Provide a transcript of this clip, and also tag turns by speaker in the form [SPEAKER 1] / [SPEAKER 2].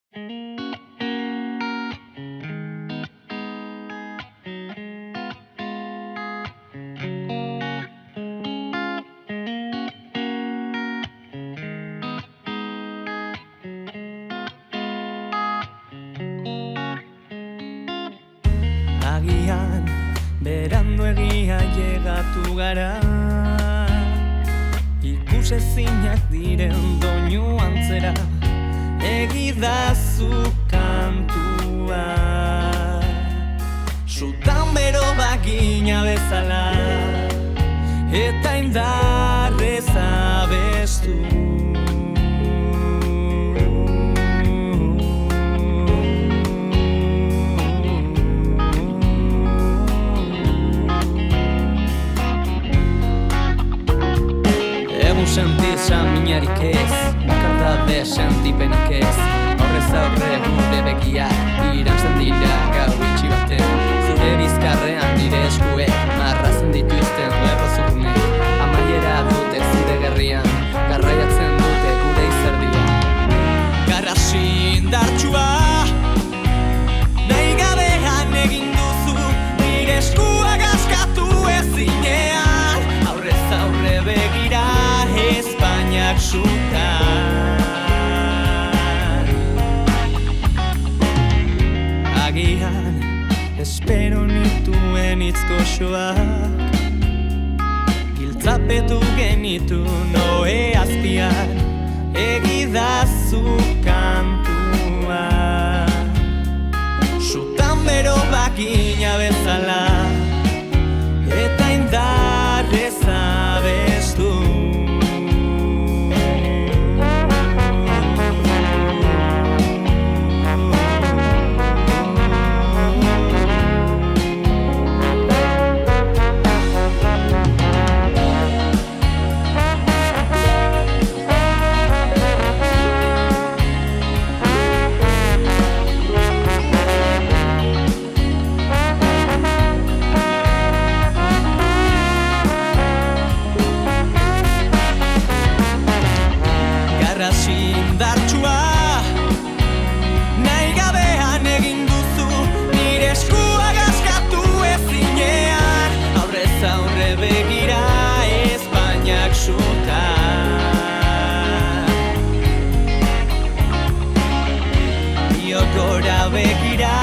[SPEAKER 1] Agian berandu egia llegatu gara, ikusezinak diren doinu antzera, egidazu kantua. Sutan bero bagina bezala, eta indarrez abestu. Sentizan minarik ez, bakardade sentipenik ez. Horrez aurre gure begia, irantzen dira gau itxi baten. Zure bizkarrean nire eskuek, marrazen dituzten lerrozurnek. Amaiera dute zure gerrian, garraiatzen dute gure izerdia. Garrasi indartsua, nahi gabean egin duzu, nire eskuak askatu ezinean. Aurrez aurre begira, Espainiak sutan. Agian espero nituen hitz goxoak, giltzapetu genitu noe azpian, egidazu kantua. Sutan bero bakina bezala, eta indarrez abestu. Indartsua, nahi gabean egin duzu, nire eskuak askatu ezinean. Aurrez aurre begira, Espainiak sutan. Biok gora begira,